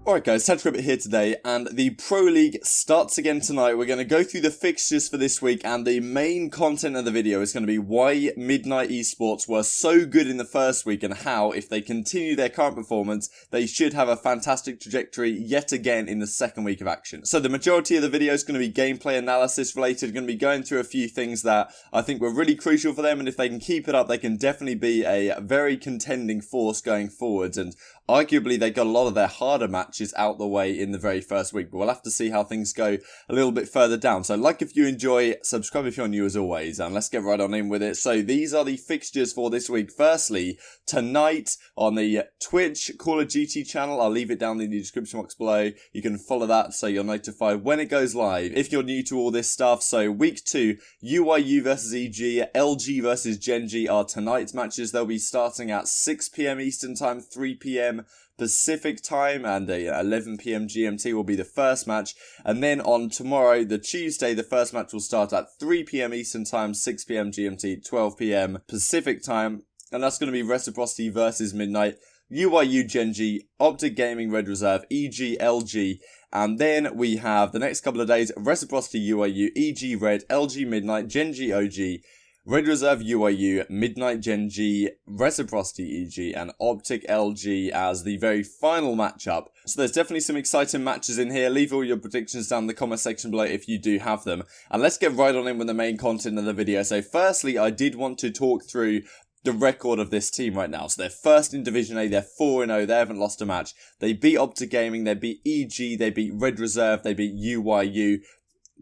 Alright guys, Rabbit here today, and the Pro League starts again tonight. We're going to go through the fixtures for this week, and the main content of the video is going to be why Midnight Esports were so good in the first week, and how, if they continue their current performance, they should have a fantastic trajectory yet again in the second week of action. So the majority of the video is going to be gameplay analysis related, going to be going through a few things that I think were really crucial for them, and if they can keep it up, they can definitely be a very contending force going forwards, and arguably they got a lot of their harder matches out the way in the very first week, but we'll have to see how things go a little bit further down. So like if you enjoy, subscribe if you're new as always, and let's get right on in with it. So these are the fixtures for this week. Firstly, tonight on the Twitch Call of Duty channel, I'll leave it down in the description box below. You can follow that so you're notified when it goes live if you're new to all this stuff. So week 2, UYU versus EG, LG versus Genji are tonight's matches. They'll be starting at 6 PM Eastern time, 3 PM Pacific time, and 11 PM GMT will be the first match. And then on tomorrow, the Tuesday, the first match will start at 3 PM Eastern time, 6 PM GMT, 12 PM Pacific time. And that's going to be Reciprocity versus Midnight, UYU Genji, OpTic Gaming Red Reserve, EG LG. And then we have the next couple of days, Reciprocity UYU, EG Red, LG Midnight, Genji OG, Red Reserve UYU, Midnight Genji, Reciprocity EG, and OpTic LG as the very final matchup. So there's definitely some exciting matches in here. Leave all your predictions down in the comment section below if you do have them. And let's get right on in with the main content of the video. So firstly, I did want to talk through the record of this team right now. So they're first in Division A, they're 4-0, they haven't lost a match. They beat OpTic Gaming, they beat EG, they beat Red Reserve, they beat UYU.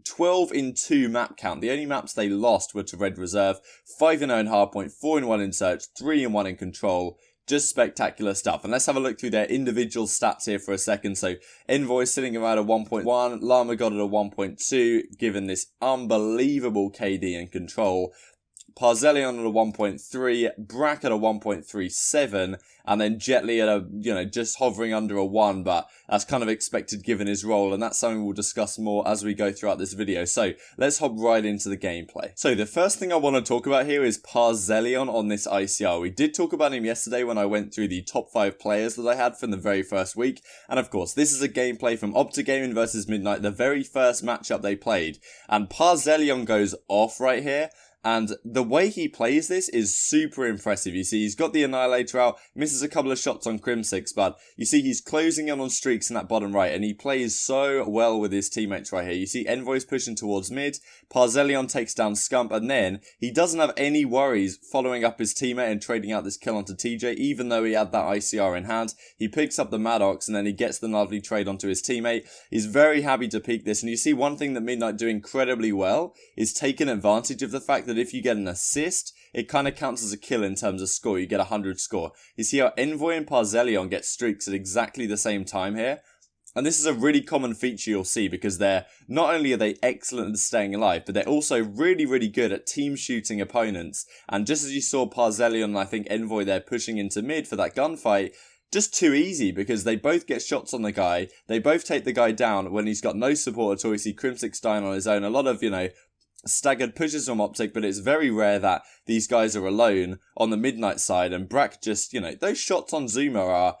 12-2 map count. The only maps they lost were to Red Reserve. 5-0 in Hardpoint, 4-1 in Search, 3-1 in Control. Just spectacular stuff. And let's have a look through their individual stats here for a second. So Envoy sitting around a 1.1, Llama got it a 1.2, given this unbelievable KD and Control. Parzelion at a 1.3, Brack at a 1.37, and then Jetly at a, just hovering under a 1, but that's kind of expected given his role, and that's something we'll discuss more as we go throughout this video. So let's hop right into the gameplay. So the first thing I want to talk about here is Parzelion on this ICR. We did talk about him yesterday when I went through the top 5 players that I had from the very first week, and of course this is a gameplay from OpTic Gaming versus Midnight, the very first matchup they played, and Parzelion goes off right here. And the way he plays this is super impressive. You see, he's got the Annihilator out, misses a couple of shots on Crimsix, but you see he's closing in on streaks in that bottom right, and he plays so well with his teammates right here. You see Envoy's pushing towards mid, Parzelion takes down Scump, and then he doesn't have any worries following up his teammate and trading out this kill onto TJ, even though he had that ICR in hand. He picks up the Maddox, and then he gets the lovely trade onto his teammate. He's very happy to peek this, and you see one thing that Midnight do incredibly well is taking advantage of the fact that if you get an assist, it kind of counts as a kill in terms of score. You get 100 score. You see how Envoy and Parzelion get streaks at exactly the same time here. And this is a really common feature you'll see because they're, not only are they excellent at staying alive, but they're also really, really good at team shooting opponents. And just as you saw Parzelion and I think Envoy there pushing into mid for that gunfight, just too easy because they both get shots on the guy. They both take the guy down when he's got no support at all. You see Crimsix dying on his own. A lot of, staggered pushes from OpTic, but it's very rare that these guys are alone on the Midnight side, and Brack just, those shots on Zuma are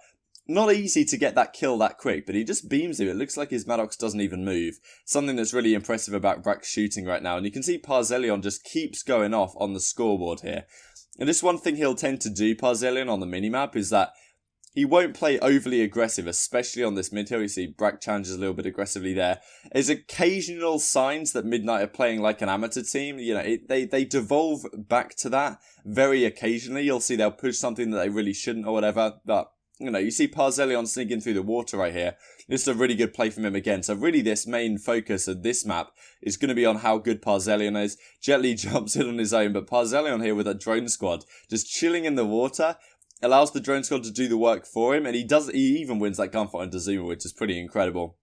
not easy to get that kill that quick, but he just beams him. It looks like his Maddox doesn't even move. Something that's really impressive about Brack's shooting right now, and you can see Parzelion just keeps going off on the scoreboard here. And just one thing he'll tend to do, Parzelion, on the minimap is that he won't play overly aggressive, especially on this mid hill. You see Brack challenges a little bit aggressively there. There's occasional signs that Midnight are playing like an amateur team. They devolve back to that very occasionally. You'll see they'll push something that they really shouldn't or whatever. But, you see Parzelion sneaking through the water right here. This is a really good play from him again. So really this main focus of this map is going to be on how good Parzelion is. Jetly jumps in on his own, but Parzelion here with a drone squad just chilling in the water allows the drone squad to do the work for him, and he even wins that gunfight on Zuma, which is pretty incredible.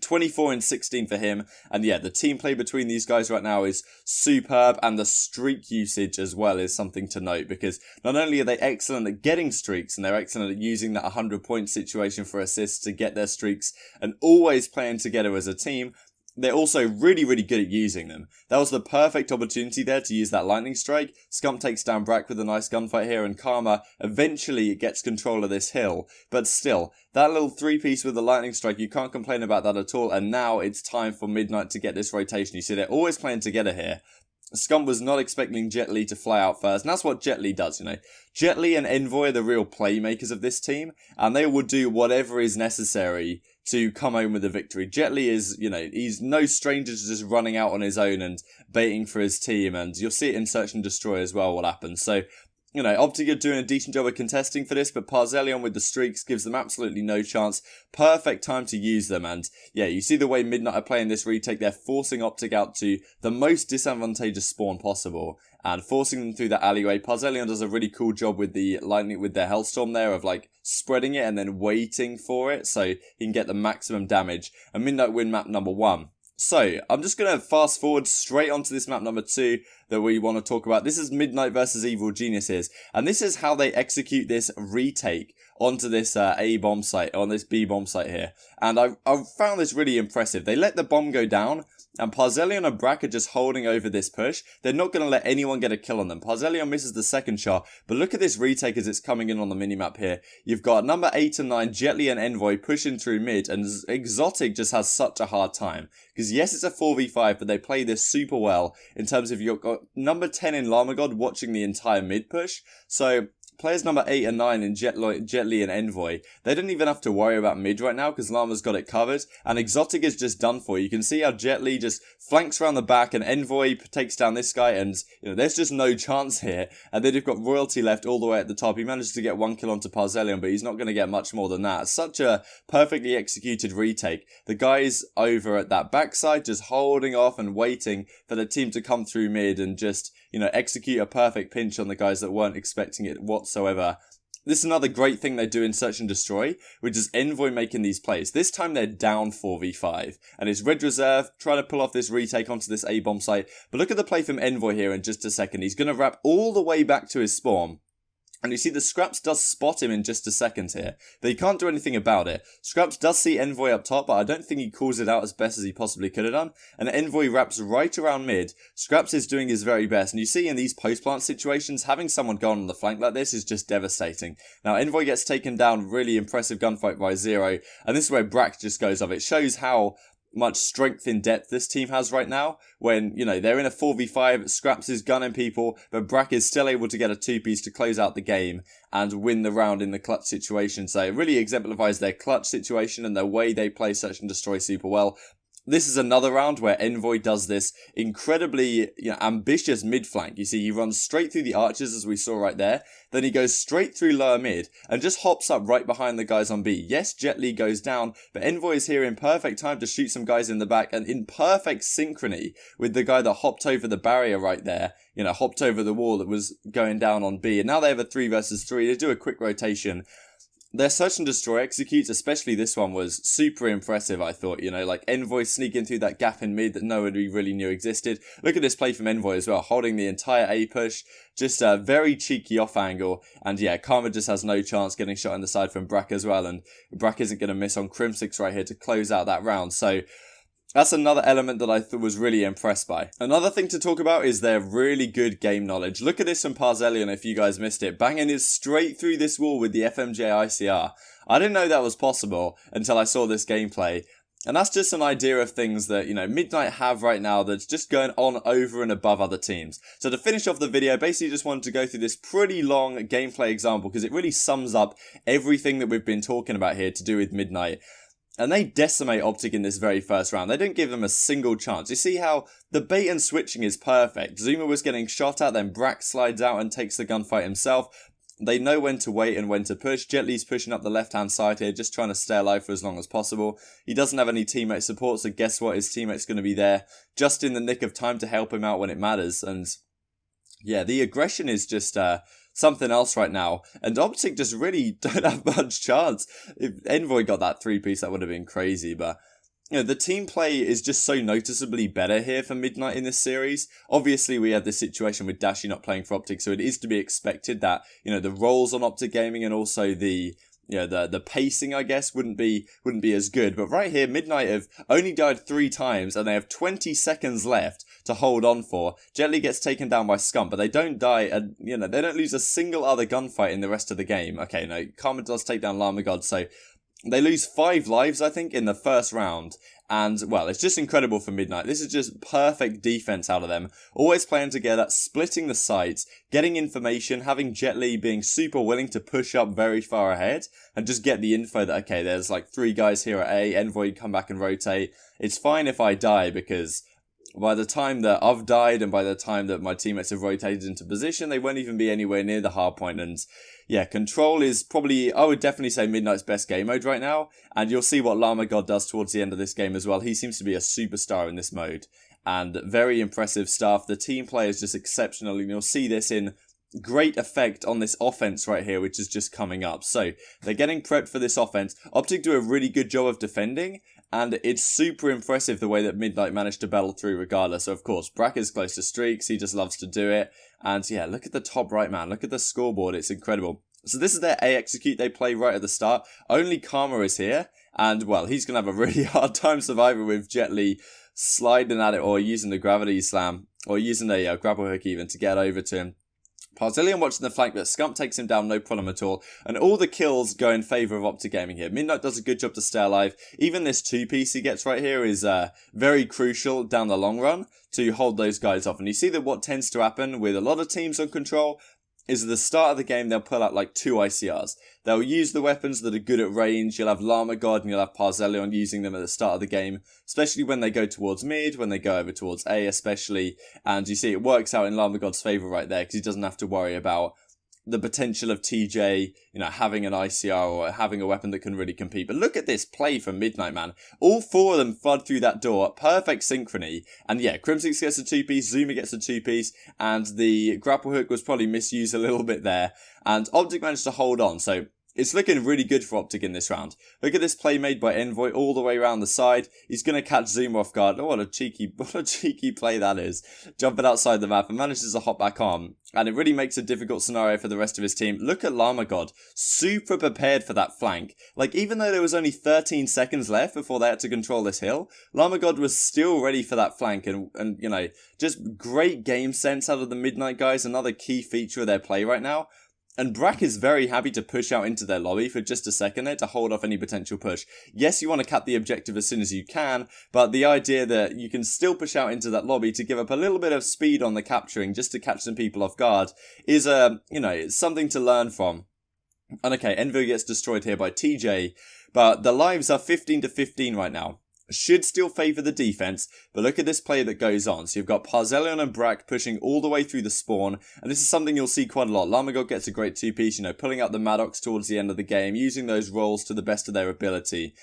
24-16 for him, and yeah, the team play between these guys right now is superb, and the streak usage as well is something to note, because not only are they excellent at getting streaks, and they're excellent at using that 100-point situation for assists to get their streaks, and always playing together as a team, they're also really, really good at using them. That was the perfect opportunity there to use that lightning strike. Scump takes down Brack with a nice gunfight here, and Karma eventually gets control of this hill. But still, that little 3-piece with the lightning strike, you can't complain about that at all. And now it's time for Midnight to get this rotation. You see, they're always playing together here. Scump was not expecting Jet Li to fly out first, and that's what Jet Li does, you know. Jet Li and Envoy are the real playmakers of this team, and they will do whatever is necessary to come home with a victory. Jet Li is, you know, he's no stranger to just running out on his own and baiting for his team, and you'll see it in Search and Destroy as well what happens. So, you know, OpTic are doing a decent job of contesting for this, but Parzelion with the streaks gives them absolutely no chance. Perfect time to use them, and yeah, you see the way Midnight are playing this retake. They're forcing OpTic out to the most disadvantageous spawn possible and forcing them through that alleyway. Parzelion does a really cool job with the lightning, with their Hellstorm there, of like spreading it and then waiting for it so he can get the maximum damage. And Midnight win map number 1. So, I'm just going to fast forward straight onto this map number 2 that we want to talk about. This is Midnight versus Evil Geniuses, and this is how they execute this retake onto this A bomb site, on this B bomb site here. And I found this really impressive. They let the bomb go down, and Parzelion and Brack are just holding over this push. They're not going to let anyone get a kill on them. Parzelion misses the second shot, but look at this retake as it's coming in on the minimap here. You've got number 8 and 9, Jet Li and Envoy pushing through mid, and Exotic just has such a hard time. Because yes, it's a 4v5, but they play this super well in terms of you've got number 10 in Lamagod watching the entire mid push. So players number 8 and 9 in Jet Li and Envoy, they don't even have to worry about mid right now because Llama's got it covered, and Exotic is just done for. You can see how Jet Li just flanks around the back, and Envoy takes down this guy, and you know there's just no chance here. And then you've got Royalty left all the way at the top. He managed to get 1 kill onto Parzelion, but he's not going to get much more than that. Such a perfectly executed retake. The guys over at that backside just holding off and waiting for the team to come through mid and just, you know, execute a perfect pinch on the guys that weren't expecting it whatsoever. This is another great thing they do in Search and Destroy, which is Envoy making these plays. This time they're down 4v5, and it's Red Reserve trying to pull off this retake onto this A-bomb site. But look at the play from Envoy here in just a second. He's going to wrap all the way back to his spawn. And you see the Scraps does spot him in just a second here, but he can't do anything about it. Scraps does see Envoy up top, but I don't think he calls it out as best as he possibly could have done. And Envoy wraps right around mid. Scraps is doing his very best, and you see in these post-plant situations, having someone go on the flank like this is just devastating. Now Envoy gets taken down, really impressive gunfight by Zero, and this is where Brack just goes off. It shows how much strength in depth this team has right now when, you know, they're in a 4v5, Scraps is gunning people, but Brack is still able to get a 2-piece to close out the game and win the round in the clutch situation. So it really exemplifies their clutch situation and the way they play Search and Destroy super well. This is another round where Envoy does this incredibly, you know, ambitious mid flank. You see, he runs straight through the archers as we saw right there. Then he goes straight through lower mid and just hops up right behind the guys on B. Yes, Jet Li goes down, but Envoy is here in perfect time to shoot some guys in the back and in perfect synchrony with the guy that hopped over the barrier right there. You know, hopped over the wall that was going down on B. And now they have a 3 versus 3. They do a quick rotation. Their Search and Destroy executes, especially this one, was super impressive, I thought. You know, like Envoy sneaking through that gap in mid that nobody really knew existed. Look at this play from Envoy as well, holding the entire A push. Just a very cheeky off angle. And yeah, Karma just has no chance getting shot in the side from Brack as well. And Brack isn't going to miss on Crimsix right here to close out that round. So that's another element that I was really impressed by. Another thing to talk about is their really good game knowledge. Look at this from Parzelion if you guys missed it. Banging it straight through this wall with the FMJ ICR. I didn't know that was possible until I saw this gameplay. And that's just an idea of things that, you know, Midnight have right now that's just going on over and above other teams. So to finish off the video, basically just wanted to go through this pretty long gameplay example because it really sums up everything that we've been talking about here to do with Midnight. And they decimate OpTic in this very first round. They don't give them a single chance. You see how the bait and switching is perfect. Zuma was getting shot at, then Brack slides out and takes the gunfight himself. They know when to wait and when to push. Jet Li's pushing up the left-hand side here, just trying to stay alive for as long as possible. He doesn't have any teammate support, so guess what? His teammate's going to be there just in the nick of time to help him out when it matters. And yeah, the aggression is just something else right now. And OpTic just really don't have much chance. If Envoy got that 3-piece, that would have been crazy. But you know, the team play is just so noticeably better here for Midnight in this series. Obviously, we had this situation with Dashi not playing for OpTic, so it is to be expected that, you know, the roles on OpTic Gaming and also the you know, the pacing, I guess, wouldn't be as good. But right here, Midnight have only died 3 times, and they have 20 seconds left to hold on for. Jet Li gets taken down by Scump, but they don't die, and, you know, they don't lose a single other gunfight in the rest of the game. Okay, no, Karma does take down Llama God, so they lose 5 lives, I think, in the first round. And, well, it's just incredible for Midnight. This is just perfect defense out of them. Always playing together, splitting the sites, getting information, having Jet Li being super willing to push up very far ahead and just get the info that, okay, there's like 3 guys here at A, Envoy come back and rotate. It's fine if I die, because by the time that I've died and by the time that my teammates have rotated into position, they won't even be anywhere near the hardpoint. And yeah, Control is probably, I would definitely say, Midnight's best game mode right now. And you'll see what Llama God does towards the end of this game as well. He seems to be a superstar in this mode. And very impressive stuff. The team play is just exceptional. And you'll see this in great effect on this offense right here, which is just coming up. So they're getting prepped for this offense. OpTic do a really good job of defending. And it's super impressive the way that Midnight managed to battle through regardless. So, of course, Brack is close to streaks. He just loves to do it. And, yeah, look at the top right, man. Look at the scoreboard. It's incredible. So this is their A execute they play right at the start. Only Karma is here. And, well, he's going to have a really hard time surviving with Jet Li sliding at it or using the gravity slam or using a grapple hook even to get over to him. Parzillion watching the flank, but Scump takes him down, no problem at all. And all the kills go in favour of OpTic Gaming here. Midnight does a good job to stay alive. Even this 2-piece he gets right here is very crucial down the long run to hold those guys off. And you see that what tends to happen with a lot of teams on Control is at the start of the game, they'll pull out like 2 ICRs. They'll use the weapons that are good at range. You'll have Llama God and you'll have Parzillion using them at the start of the game, especially when they go towards mid, when they go over towards A especially. And you see it works out in Llama God's favour right there because he doesn't have to worry about the potential of TJ, you know, having an ICR or having a weapon that can really compete. But look at this play from Midnight, man. All 4 of them flood through that door. Perfect synchrony. And yeah, Crimsix gets a 2-piece, Zuma gets a 2-piece, and the grapple hook was probably misused a little bit there. And OpTic managed to hold on, so it's looking really good for OpTic in this round. Look at this play made by Envoy all the way around the side. He's going to catch Zuma off guard. Oh, what a cheeky play that is. Jumping outside the map and manages to hop back on. And it really makes a difficult scenario for the rest of his team. Look at Llama God. Super prepared for that flank. Like, even though there was only 13 seconds left before they had to control this hill, Llama God was still ready for that flank. And you know, just great game sense out of the Midnight guys. Another key feature of their play right now. And Brack is very happy to push out into their lobby for just a second there to hold off any potential push. Yes, you want to cap the objective as soon as you can, but the idea that you can still push out into that lobby to give up a little bit of speed on the capturing just to catch some people off guard is, you know, it's something to learn from. And okay, Envy gets destroyed here by TJ, but the lives are 15 to 15 right now. Should still favour the defense, but look at this play that goes on. So you've got Parzillion and Brack pushing all the way through the spawn, and this is something you'll see quite a lot. Llama God gets a great 2-piece, you know, pulling out the Maddox towards the end of the game, using those rolls to the best of their ability.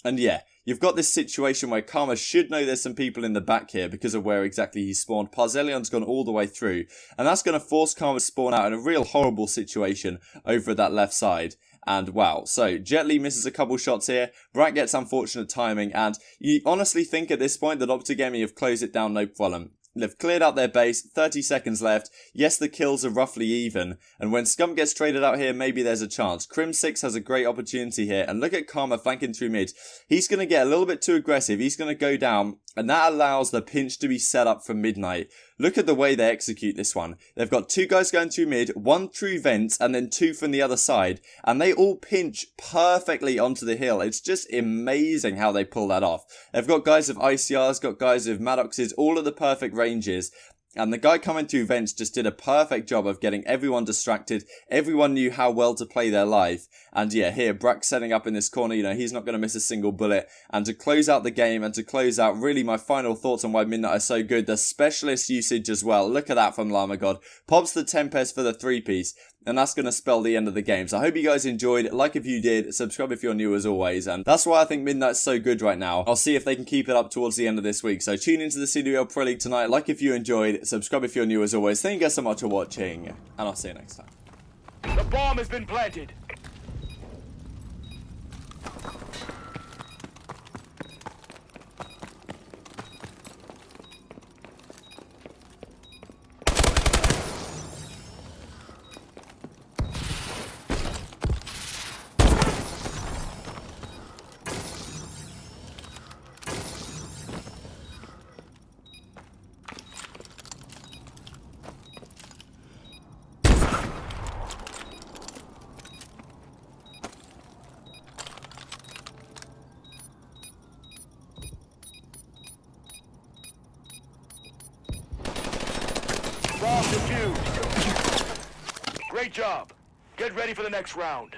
And yeah, you've got this situation where Karma should know there's some people in the back here because of where exactly he spawned. Parzillion's gone all the way through, and that's going to force Karma to spawn out in a real horrible situation over at that left side. And wow, so Jet Li misses a couple shots here, Brack gets unfortunate timing, and you honestly think at this point that OpTic Gaming have closed it down no problem. They've cleared out their base, 30 seconds left. Yes, the kills are roughly even, and when Scump gets traded out here, maybe there's a chance. Crim6 has a great opportunity here, and look at Karma flanking through mid. He's going to get a little bit too aggressive, he's going to go down, and that allows the pinch to be set up for Midnight. Look at the way they execute this one. They've got 2 guys going through mid, 1 through vents, and then 2 from the other side, and they all pinch perfectly onto the hill. It's just amazing how they pull that off. They've got guys with ICRs, got guys with Maddoxes, all at the perfect ranges. And the guy coming through vents just did a perfect job of getting everyone distracted. Everyone knew how well to play their life. And yeah, here, Brack setting up in this corner, you know, he's not going to miss a single bullet. And to close out the game and to close out really my final thoughts on why Midnight are so good, the specialist usage as well. Look at that from Llama God. Pops the Tempest for the 3-piece. And that's going to spell the end of the game. So I hope you guys enjoyed. Like if you did, subscribe if you're new as always. And that's why I think Midnight's so good right now. I'll see if they can keep it up towards the end of this week. So tune into the CWL Pro League tonight. Like if you enjoyed, subscribe if you're new as always. Thank you guys so much for watching, and I'll see you next time. The bomb has been planted. Bomb defused. Great job. Get ready for the next round.